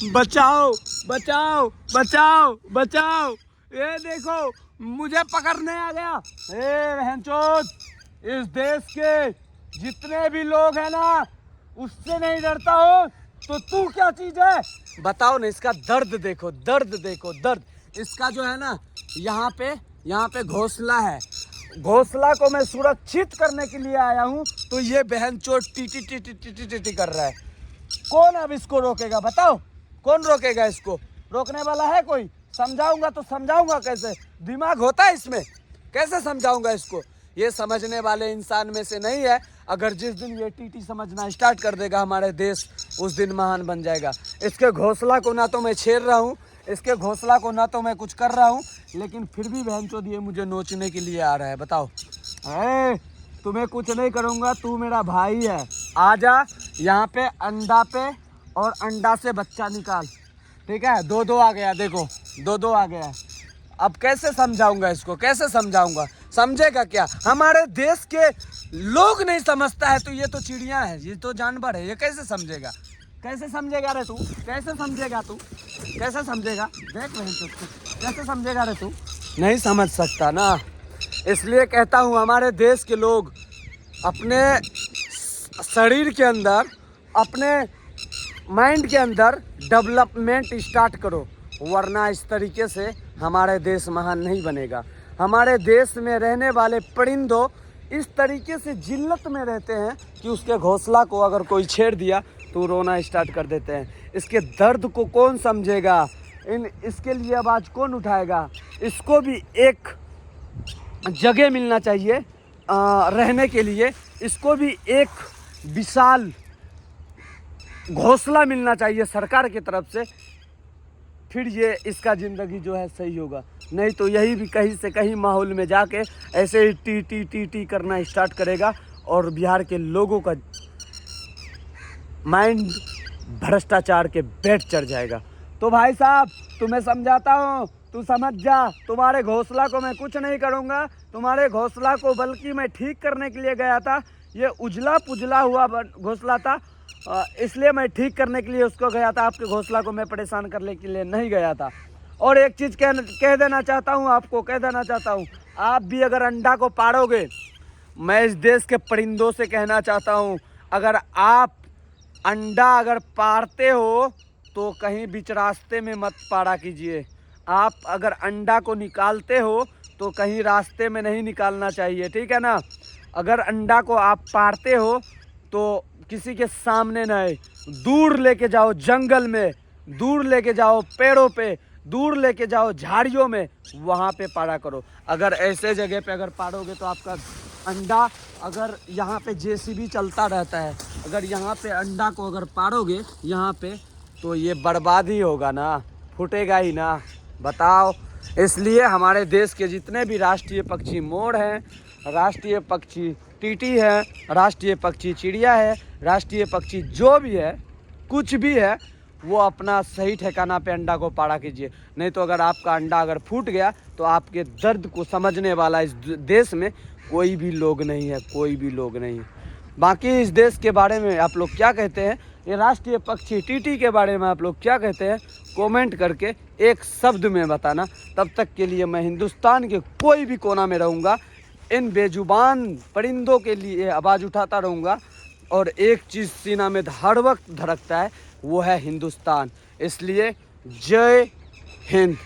बचाओ बचाओ बचाओ बचाओ, ये देखो मुझे पकड़ने आ गया। ए बहनचोद, इस देश के जितने भी लोग हैं ना, उससे नहीं डरता हो तो तू क्या चीज है बताओ ना। इसका दर्द देखो, दर्द देखो, दर्द। इसका जो है ना, यहाँ पे घोंसला है। घोंसला को मैं सुरक्षित करने के लिए आया हूँ, तो ये बहनचोद टीटी टीटी टीटी टीटी कर रहा है। कौन अब इसको रोकेगा बताओ? कौन रोकेगा इसको? रोकने वाला है कोई? समझाऊंगा तो समझाऊंगा कैसे? दिमाग होता है इसमें? कैसे समझाऊंगा इसको? ये समझने वाले इंसान में से नहीं है। अगर जिस दिन ये टीटी समझना स्टार्ट कर देगा हमारे देश, उस दिन महान बन जाएगा। इसके घोंसला को ना तो मैं छेड़ रहा हूँ, इसके घोंसला को ना तो मैं कुछ कर रहा हूँ, लेकिन फिर भी बहनचोद ये मुझे नोचने के लिए आ रहा है। बताओ, तुम्हें कुछ नहीं करूँगा, तू मेरा भाई है। आजा यहाँ पे अंडा पे, और अंडा से बच्चा निकाल। ठीक है, दो आ गया, देखो दो आ गया। अब कैसे समझाऊंगा इसको? कैसे समझाऊंगा? समझेगा क्या? हमारे देश के लोग नहीं समझता है, तो ये तो चिड़िया है, ये तो जानवर है, ये कैसे समझेगा? कैसे समझेगा रे तू? कैसे समझेगा तू? कैसे समझेगा? देख रहे हैं, कैसे समझेगा रे तू? नहीं समझ सकता ना। इसलिए कहता हूँ, हमारे देश के लोग अपने शरीर के अंदर, अपने माइंड के अंदर डेवलपमेंट स्टार्ट करो, वरना इस तरीके से हमारे देश महान नहीं बनेगा। हमारे देश में रहने वाले परिंदों इस तरीके से जिल्लत में रहते हैं कि उसके घोंसला को अगर कोई छेड़ दिया तो रोना स्टार्ट कर देते हैं। इसके दर्द को कौन समझेगा? इसके लिए आवाज़ कौन उठाएगा? इसको भी एक जगह मिलना चाहिए रहने के लिए। इसको भी एक विशाल घोंसला मिलना चाहिए सरकार की तरफ से, फिर ये इसका ज़िंदगी जो है सही होगा। नहीं तो यही भी कहीं से कहीं माहौल में जाके ऐसे ही टी टी टी टी करना स्टार्ट करेगा, और बिहार के लोगों का माइंड भ्रष्टाचार के बेट चढ़ जाएगा। तो भाई साहब, तुम्हें समझाता हूँ, तू समझ जा। तुम्हारे घोंसला को मैं कुछ नहीं करूँगा, तुम्हारे घोंसला को बल्कि मैं ठीक करने के लिए गया था। ये उजला पुजला हुआ घोंसला था, इसलिए मैं ठीक करने के लिए उसको गया था। आपके घोंसला को मैं परेशान करने के लिए नहीं गया था। और एक चीज़ कह देना चाहता हूँ आपको, कह देना चाहता हूँ, आप भी अगर अंडा को पाड़ोगे, मैं इस देश के परिंदों से कहना चाहता हूँ, अगर आप अंडा अगर पाड़ते हो तो कहीं बीच रास्ते में मत पाड़ा कीजिए। आप अगर अंडा को निकालते हो तो कहीं रास्ते में नहीं निकालना चाहिए, ठीक है ना? अगर अंडा को आप पाड़ते हो तो किसी के सामने नहीं, दूर लेके जाओ, जंगल में दूर लेके जाओ, पेड़ों पे दूर लेके जाओ, झाड़ियों में, वहाँ पे पाड़ा करो। अगर ऐसे जगह पे अगर पाड़ोगे तो आपका अंडा, अगर यहाँ पे जेसीबी चलता रहता है, अगर यहाँ पे अंडा को अगर पाड़ोगे यहाँ पे, तो ये बर्बाद ही होगा ना, फूटेगा ही ना। बताओ। इसलिए हमारे देश के जितने भी राष्ट्रीय पक्षी मोर हैं, राष्ट्रीय पक्षी टीटी है, राष्ट्रीय पक्षी चिड़िया है, राष्ट्रीय पक्षी जो भी है, कुछ भी है, वो अपना सही ठिकाना पे अंडा को पाड़ा कीजिए। नहीं तो अगर आपका अंडा अगर फूट गया तो आपके दर्द को समझने वाला इस देश में कोई भी लोग नहीं है, कोई भी लोग नहीं। बाकी इस देश के बारे में आप लोग क्या कहते हैं, ये राष्ट्रीय पक्षी टीटी के बारे में आप लोग क्या कहते हैं, कमेंट करके एक शब्द में बताना। तब तक के लिए मैं हिंदुस्तान के कोई भी कोना में रहूँगा, इन बेजुबान परिंदों के लिए आवाज़ उठाता रहूँगा। और एक चीज़ सीना में हर वक्त धड़कता है, वो है हिंदुस्तान। इसलिए जय हिंद।